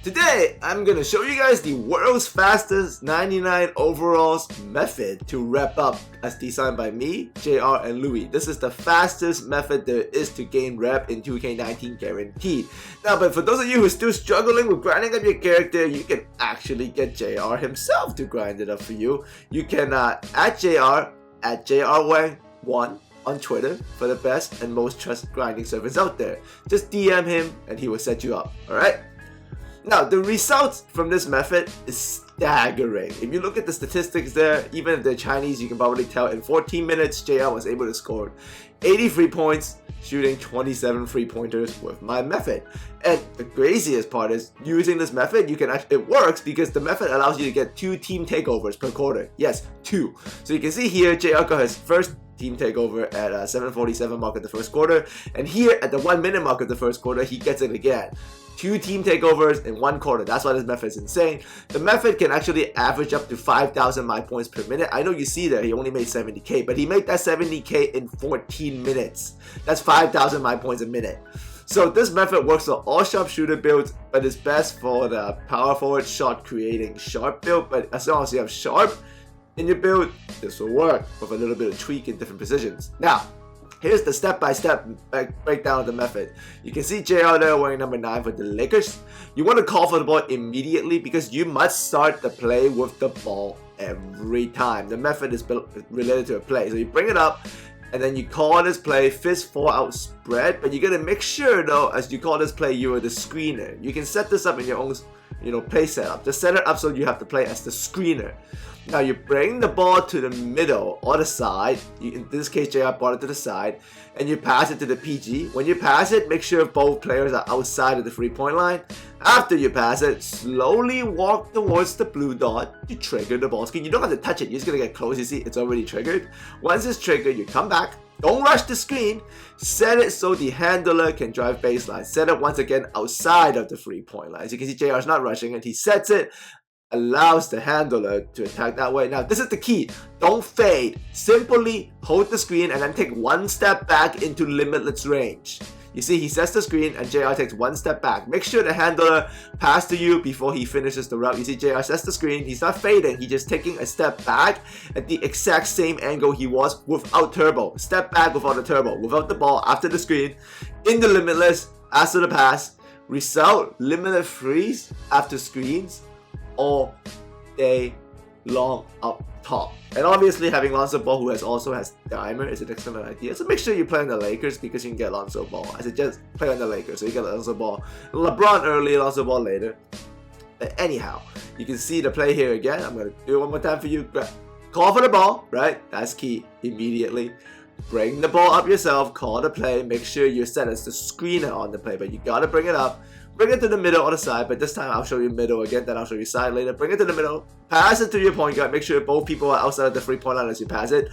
Today, I'm gonna show you guys the world's fastest 99 overalls method to wrap up as designed by me, JR, and Louis. This is the fastest method there is to gain rep in 2K19 guaranteed. Now, but for those of you who are still struggling with grinding up your character, you can actually get JR himself to grind it up for you. You can at JRWang1 on Twitter for the best and most trusted grinding service out there. Just DM him and he will set you up, alright? Now, the results from this method is staggering. If you look at the statistics there, even if they're Chinese, you can probably tell in 14 minutes, JR was able to score 83 points, shooting 27 3-pointers with my method. And the craziest part is, using this method, you can actually, it works because the method allows you to get 2 team takeovers per quarter. Yes, 2. So you can see here, JR got his first team takeover at 7:47 mark of the first quarter, and here at the 1 minute mark of the first quarter, he gets it again. 2 team takeovers in 1 quarter. That's why this method is insane. The method can actually average up to 5,000 my points per minute. I know you see there he only made 70k, but he made that 70k in 14 minutes. That's 5,000 my points a minute. So this method works for all sharpshooter builds, but it's best for the power forward shot creating sharp build. But as long as you have sharp in your build, this will work with a little bit of tweak in different positions. Now, here's the step-by-step breakdown of the method. You can see JR there wearing number 9 for the Lakers. You want to call for the ball immediately because you must start the play with the ball every time. The method is related to a play. So you bring it up and then you call this play fist 4 out spread, but you gotta make sure though, as you call this play, you are the screener. You can set this up in your own play setup. Just set it up so you have to play as the screener. Now you bring the ball to the middle or the side. In this case, JR brought it to the side, and you pass it to the PG. When you pass it, make sure both players are outside of the 3-point line. After you pass it, slowly walk towards the blue dot to trigger the ball screen. You don't have to touch it. You're just gonna get close. You see, it's already triggered. Once it's triggered, you come back. Don't rush the screen. Set it so the handler can drive baseline. Set it once again outside of the 3-point line. As you can see, JR is not rushing it. He sets it, allows the handler to attack that way. Now, this is the key. Don't fade. Simply hold the screen and then take 1 step back into limitless range. You see, he sets the screen and JR takes 1 step back. Make sure the handler passes to you before he finishes the route. You see, JR sets the screen. He's not fading. He's just taking a step back at the exact same angle he was without turbo. Step back without the turbo. Without the ball, after the screen, in the limitless, after the pass. Result, limitless freeze after screens all day long up top. And obviously having Lonzo Ball, who also has Dimer, is an excellent idea. So make sure you play on the Lakers because you can get Lonzo Ball. I suggest play on the Lakers so you get Lonzo Ball. LeBron early, Lonzo Ball later. But anyhow, you can see the play here again. I'm going to do it one more time for you. Call for the ball, right? That's key. Immediately. Bring the ball up yourself. Call the play. Make sure you're set as the screener on the play, but you got to bring it up. Bring it to the middle or the side, but this time I'll show you middle again, then I'll show you side later. Bring it to the middle, pass it to your point guard, make sure both people are outside of the 3-point line as you pass it.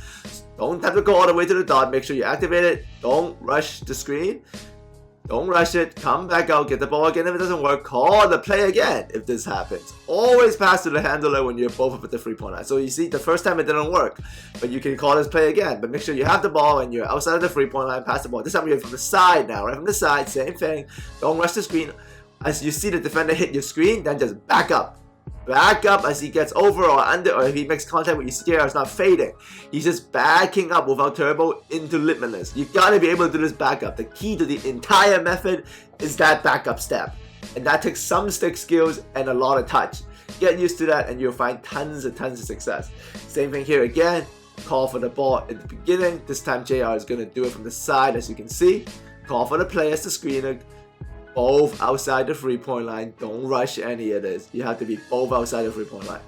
Don't have to go all the way to the dot, make sure you activate it. Don't rush the screen. Don't rush it, come back out, get the ball again. If it doesn't work, call the play again if this happens. Always pass to the handler when you're both up at the 3-point line. So you see, the first time it didn't work, but you can call this play again. But make sure you have the ball and you're outside of the 3-point line, pass the ball. This time you're from the side now, right from the side, same thing. Don't rush the screen. As you see the defender hit your screen, then just back up. Back up as he gets over or under, or if he makes contact with your JR, it's not fading. He's just backing up without turbo into limitless. You gotta be able to do this backup. The key to the entire method is that backup step. And that takes some stick skills and a lot of touch. Get used to that and you'll find tons and tons of success. Same thing here again. Call for the ball at the beginning. This time JR is gonna do it from the side, as you can see. Call for the play as the screener. Both outside the 3-point line. Don't rush any of this. You have to be both outside the 3-point line.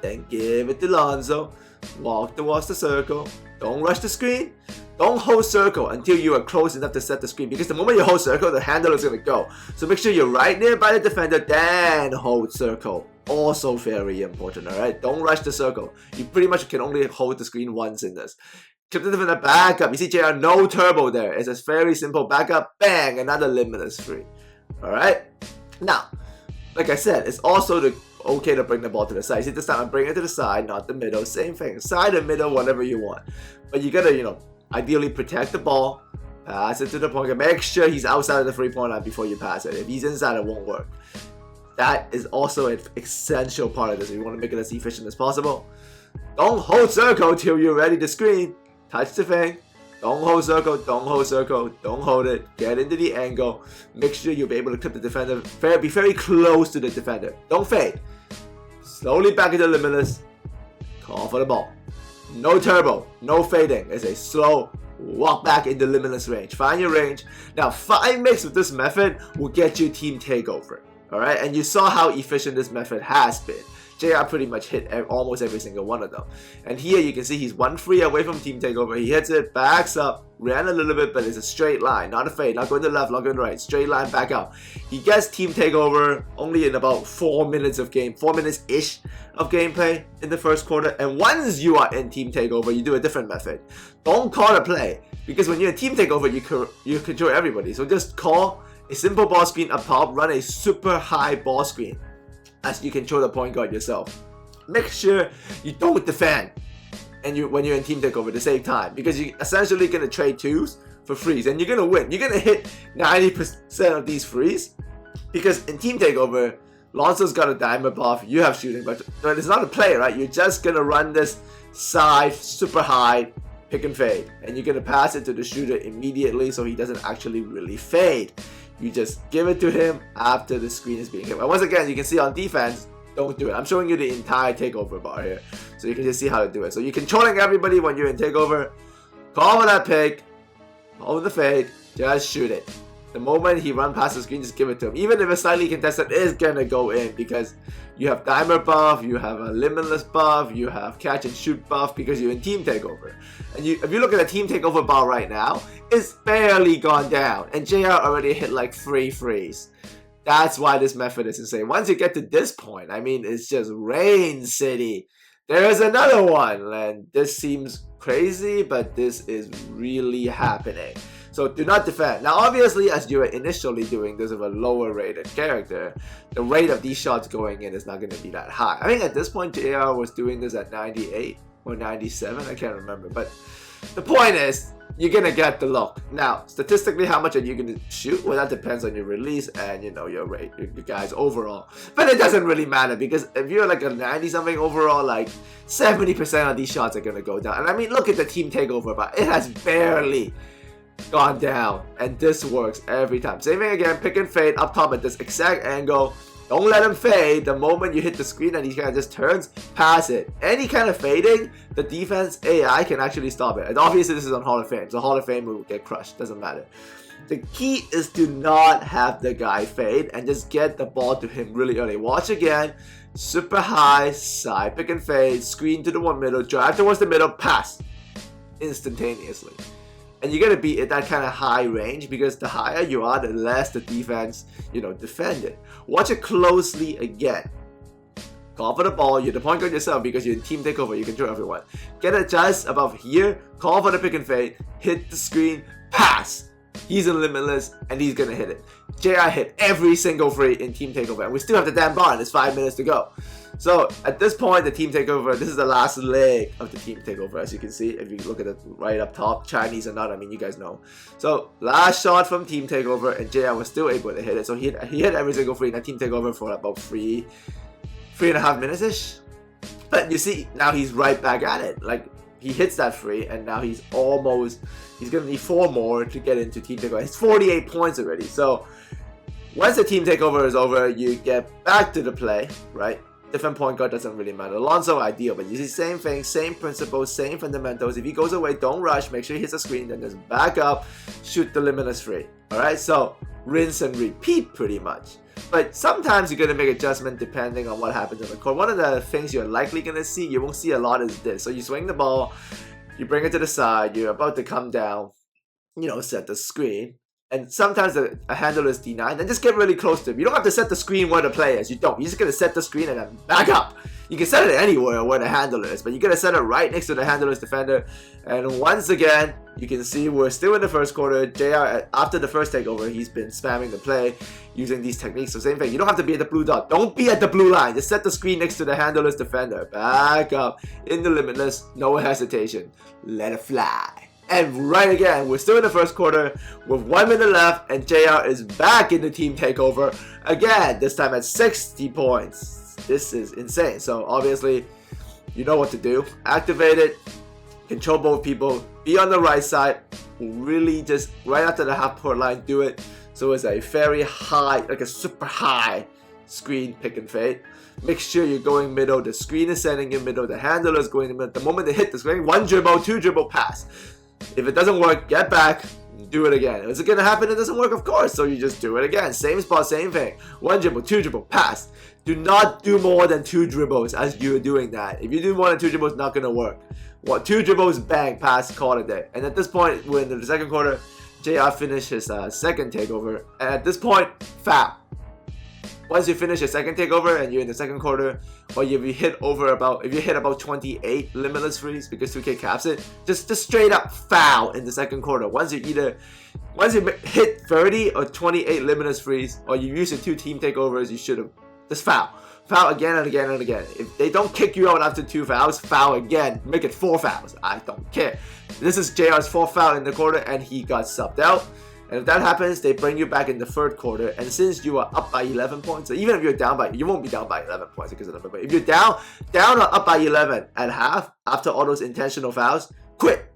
Then give it to Lonzo. Walk towards the circle. Don't rush the screen. Don't hold circle until you are close enough to set the screen, because the moment you hold circle, the handler is going to go. So make sure you're right near by the defender, then hold circle. Also very important, alright? Don't rush the circle. You pretty much can only hold the screen once in this. Keep the defender back up. You see JR, no turbo there. It's a very simple backup. Bang, another limitless free. Alright? Now, like I said, it's also okay to bring the ball to the side. See, this time I bring it to the side, not the middle. Same thing. Side and middle, whatever you want. But you gotta, ideally protect the ball. Pass it to the point guard. Make sure he's outside of the 3-point line before you pass it. If he's inside, it won't work. That is also an essential part of this. You want to make it as efficient as possible. Don't hold circle till you're ready to screen. Touch the thing. Don't hold circle, don't hold circle, don't hold it. Get into the angle. Make sure you'll be able to clip the defender. Be very close to the defender. Don't fade. Slowly back into limitless. Call for the ball. No turbo, no fading. It's a slow walk back into limitless range. Find your range. Now 5 mix with this method will get you team takeover. Alright, and you saw how efficient this method has been. JR pretty much hit almost every single one of them. And here you can see he's 1 free away from team takeover. He hits it, backs up, ran a little bit, but it's a straight line, not a fade, not going to the left, not going to the right, straight line back out. He gets team takeover only in about 4 minutes of game, 4 minutes-ish of gameplay in the first quarter. And once you are in team takeover, you do a different method. Don't call a play, because when you're in team takeover, you control everybody. So just call a simple ball screen up top, run a super high ball screen as you control the point guard yourself. Make sure you don't defend when you're in team takeover to save time, because you're essentially going to trade 2s for frees and you're going to win. You're going to hit 90% of these frees, because in team takeover, Lonzo's got a diamond buff, you have shooting, but it's not a play, right? You're just going to run this side super high pick and fade, and you're going to pass it to the shooter immediately so he doesn't actually really fade. You just give it to him after the screen is being hit. And once again, you can see on defense, don't do it. I'm showing you the entire takeover bar here, so you can just see how to do it. So you're controlling everybody when you're in takeover. Call for that pick, hold the fade, just shoot it. The moment he runs past the screen, just give it to him. Even if it's slightly contested, it's gonna go in, because you have dimer buff, you have a limitless buff, you have catch and shoot buff, because you're in team takeover. And if you look at the team takeover bar right now, it's barely gone down, and JR already hit like 3 frees. That's why this method is insane. Once you get to this point, I mean, it's just Rain City. There's another one, and this seems crazy, but this is really happening. So do not defend. Now obviously, as you were initially doing this with a lower rated character, the rate of these shots going in is not going to be that high. I think at this point JR was doing this at 98 or 97, I can't remember. But the point is, you're going to get the look. Now, statistically, how much are you going to shoot? Well, that depends on your release and, you know, your rate, your guys overall. But it doesn't really matter, because if you're like a 90-something overall, like 70% of these shots are going to go down. And I mean, look at the team takeover, but it has barely gone down, and this works every time. Same thing again, pick and fade up top at this exact angle. Don't let him fade. The moment you hit the screen and he kind of just turns, pass it. Any kind of fading, the defense AI can actually stop it. And obviously this is on Hall of Fame, so Hall of Fame will get crushed, doesn't matter. The key is to not have the guy fade and just get the ball to him really early. Watch again, super high, side pick and fade, screen to the one middle, drive towards the middle, pass instantaneously. And you're going to be at that kind of high range, because the higher you are, the less the defense, you know, defend it. Watch it closely again. Call for the ball. You're the point guard yourself, because you're in team takeover. You control everyone. Get it just above here. Call for the pick and fade. Hit the screen. Pass. He's in limitless, and he's going to hit it. JR hit every single free in team takeover. And we still have the damn bar, and it's 5 minutes to go. So at this point, the team takeover, this is the last leg of the team takeover, as you can see. If you look at it right up top, Chinese or not, I mean, you guys know. So last shot from team takeover, and JR was still able to hit it. So he hit every single free in that team takeover for about 3.5 minutes-ish. But you see, now he's right back at it. Like, he hits that free, and now he's going to need 4 more to get into team takeover. He's 48 points already. So once the team takeover is over, you get back to the play, right? Different point guard, doesn't really matter. Alonzo ideal, but you see, same thing, same principles, same fundamentals. If he goes away, don't rush, make sure he hits the screen, then just back up, shoot the limitless free. Alright, so rinse and repeat pretty much. But sometimes you're going to make adjustment depending on what happens on the court. One of the things you're likely going to see, you won't see a lot, is this. So you swing the ball, you bring it to the side, you're about to come down, you know, set the screen. And sometimes a handler is denied, and just get really close to him. You don't have to set the screen where the player is. You don't. You're just going to set the screen and then back up. You can set it anywhere where the handler is, but you're going to set it right next to the handler's defender. And once again, you can see we're still in the first quarter. JR, after the first takeover, he's been spamming the play using these techniques. So same thing. You don't have to be at the blue dot. Don't be at the blue line. Just set the screen next to the handler's defender. Back up. In the limitless. No hesitation. Let it fly. And right again, we're still in the first quarter with 1 minute left, and JR is back in the team takeover again, this time at 60 points. This is insane. So obviously, you know what to do. Activate it, control both people, be on the right side, really just right after the half-court line, do it. So it's a very high, like a super high screen pick and fade. Make sure you're going middle, the screen is sending in middle, the handler is going in middle. The moment they hit the screen, 1 dribble, 2 dribble, pass. If it doesn't work, get back, do it again. Is it gonna happen? It doesn't work, of course, so you just do it again. Same spot, same thing. 1 dribble, 2 dribble, pass. Do not do more than 2 dribbles as you're doing that. If you do more than 2 dribbles, it's not gonna work. 2 dribbles, bang, pass, call it a day. And at this point, we're in the second quarter. JR finished his second takeover, and at this point, foul. Once you finish your second takeover and you're in the second quarter, or if you hit about 28 limitless freeze because 2K caps it, just straight up foul in the second quarter. Once you hit 30 or 28 limitless freeze, or you use your 2 team takeovers, you should have just foul again and again and again. If they don't kick you out after 2 fouls, foul again. Make it 4 fouls. I don't care. This is JR's 4th foul in the quarter, and he got subbed out. And if that happens, they bring you back in the third quarter. And since you are up by 11 points, so even if you're down by, you won't be down by 11 points because of the number. But if you're down or up by 11 at half after all those intentional fouls, quit.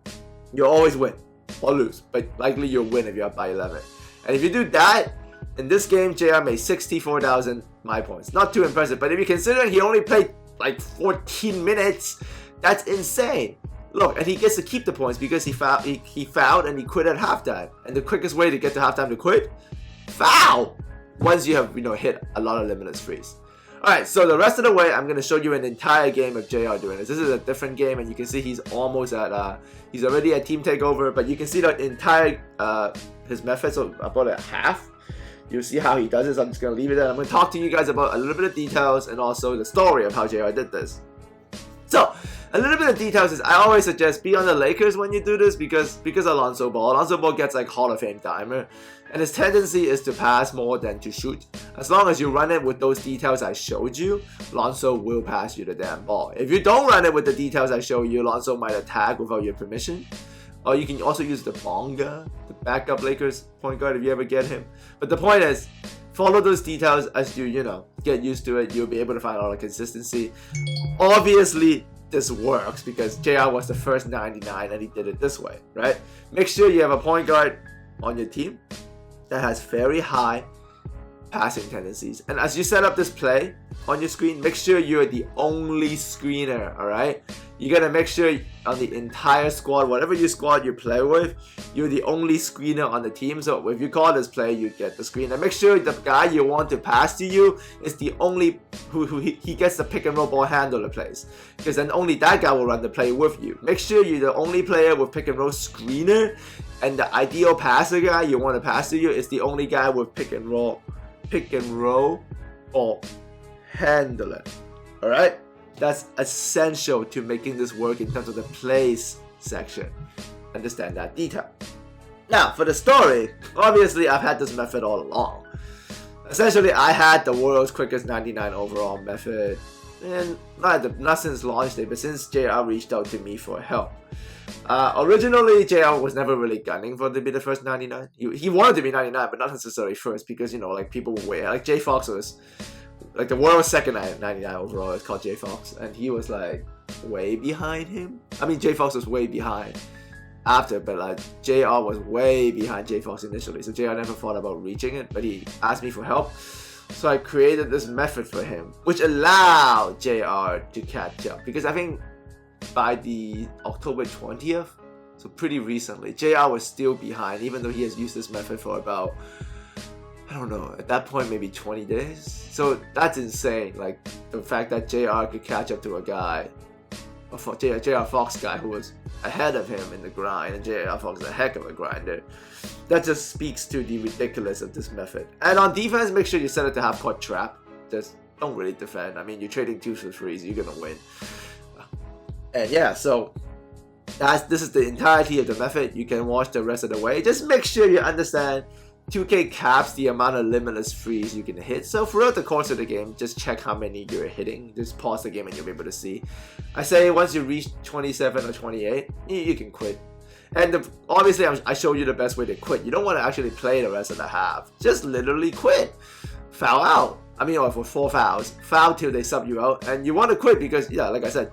You'll always win or lose, but likely you'll win if you're up by 11. And if you do that, in this game, JR made 64,000 my points. Not too impressive, but if you consider he only played like 14 minutes, that's insane. Look, and he gets to keep the points because he fouled and he quit at halftime. And the quickest way to get to halftime to quit, foul! Once you have, hit a lot of limitless freeze. Alright, so the rest of the way, I'm going to show you an entire game of JR doing this. This is a different game, and you can see he's almost at, he's already at team takeover, but you can see the entire, his method, so about a half. You'll see how he does this. I'm just going to leave it there. I'm going to talk to you guys about a little bit of details and also the story of how JR did this. So, a little bit of details is I always suggest be on the Lakers when you do this because Alonzo Ball gets like Hall of Fame timer, and his tendency is to pass more than to shoot. As long as you run it with those details I showed you, Alonzo will pass you the damn ball. If you don't run it with the details I showed you, Alonzo might attack without your permission. Or you can also use the Bonga, the backup Lakers point guard if you ever get him. But the point is, follow those details as you get used to it. You'll be able to find a lot of consistency. Obviously, this works because JR was the first 99 and he did it this way, right? Make sure you have a point guard on your team that has very high passing tendencies. And as you set up this play on your screen, make sure you're the only screener, alright? You gotta make sure on the entire squad, whatever your squad you play with, you're the only screener on the team. So if you call this play, you get the screen. And make sure the guy you want to pass to you is the only he gets the pick and roll ball handler plays. Because then only that guy will run the play with you. Make sure you're the only player with pick and roll screener, and the ideal passer guy you want to pass to you is the only guy with pick and roll ball handler. Alright? That's essential to making this work in terms of the plays section. Understand that detail. Now, for the story, obviously I've had this method all along. Essentially, I had the world's quickest 99 overall method, and not since launch day, but since JR reached out to me for help. Originally, JR was never really gunning for to be the first 99. He wanted to be 99, but not necessarily first, because like people were way, like J Fox was like the world's second 99 overall. It's called J Fox, and he was like way behind him. I mean, J Fox was way behind after, but like JR was way behind J Fox initially, so JR never thought about reaching it, but he asked me for help. So I created this method for him, which allowed JR to catch up, because I think by the October 20th, so pretty recently, JR was still behind, even though he has used this method for about, I don't know, at that point maybe 20 days. So that's insane, like the fact that JR could catch up to a guy, a JR Fox guy who was ahead of him in the grind, and JR Fox is a heck of a grinder. That just speaks to the ridiculous of this method. And on defense, make sure you set it to half court trap. Just don't really defend. I mean, you're trading 2 for 3s, you're gonna win. And yeah, so this is the entirety of the method. You can watch the rest of the way. Just make sure you understand 2K caps the amount of limitless frees you can hit. So throughout the course of the game, just check how many you're hitting. Just pause the game and you'll be able to see. I say once you reach 27 or 28, you can quit. And obviously, I showed you the best way to quit. You don't want to actually play the rest of the half. Just literally quit. Foul out. I mean, or for 4 fouls. Foul till they sub you out. And you want to quit because, yeah, like I said,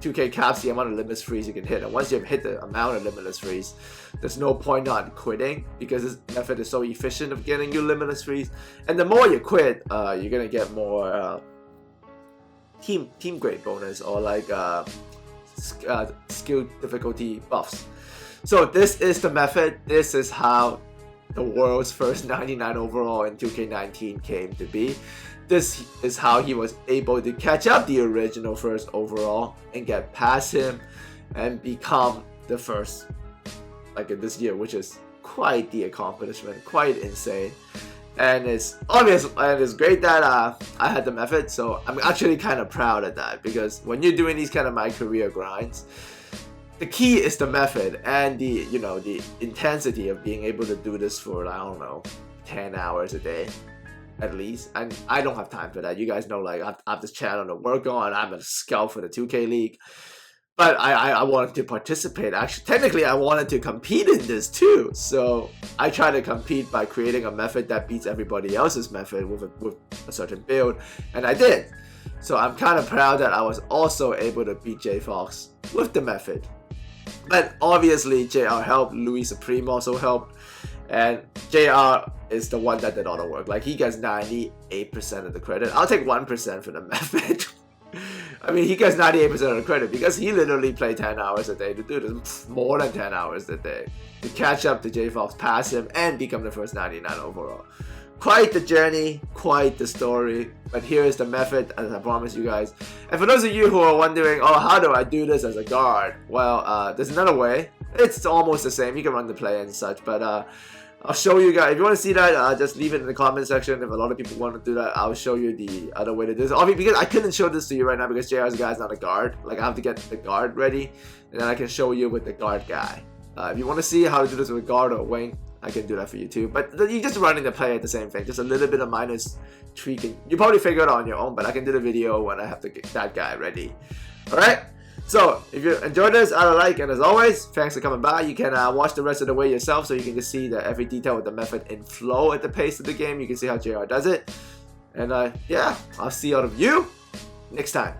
2K caps the amount of limitless freeze you can hit. And once you've hit the amount of limitless freeze, there's no point on quitting because this method is so efficient of getting you limitless freeze. And the more you quit, you're going to get more team grade bonus or like skill difficulty buffs. So this is the method. This is how the world's first 99 overall in 2K19 came to be. This is how he was able to catch up the original first overall and get past him and become the first like in this year, which is quite the accomplishment, quite insane. And it's obvious and it's great that I had the method, so I'm actually kind of proud of that, because when you're doing these kind of my career grinds, the key is the method and the, you know, the intensity of being able to do this for, I don't know, 10 hours a day at least. And I don't have time for that. You guys know, like, I have this channel to work on. I'm a scout for the 2K League. But I wanted to participate. Actually, technically, I wanted to compete in this too. So I tried to compete by creating a method that beats everybody else's method with a certain build. And I did. So I'm kind of proud that I was also able to beat J Fox with the method. But obviously, JR helped. Louis Supreme also helped. And JR is the one that did all the work. Like, he gets 98% of the credit. I'll take 1% for the method. I mean, he gets 98% of the credit because he literally played 10 hours a day to do this. More than 10 hours a day. To catch up to J Fox, pass him, and become the first 99 overall. Quite the journey, quite the story. But here is the method, as I promised you guys. And for those of you who are wondering, oh, how do I do this as a guard? Well, there's another way. It's almost the same. You can run the play and such, but I'll show you guys. If you want to see that, just leave it in the comment section. If a lot of people want to do that, I'll show you the other way to do this. Obviously, because I couldn't show this to you right now because JR's guy is not a guard. Like, I have to get the guard ready, and then I can show you with the guard guy. If you want to see how to do this with a guard or a wing, I can do that for you too. But you just running the play at the same thing. Just a little bit of minus tweaking. You probably figure it out on your own, but I can do the video when I have to get that guy ready. Alright? So, if you enjoyed this, add a like, and as always, thanks for coming by. You can watch the rest of the way yourself, so you can just see that every detail of the method in flow at the pace of the game. You can see how JR does it. And yeah, I'll see all of you next time.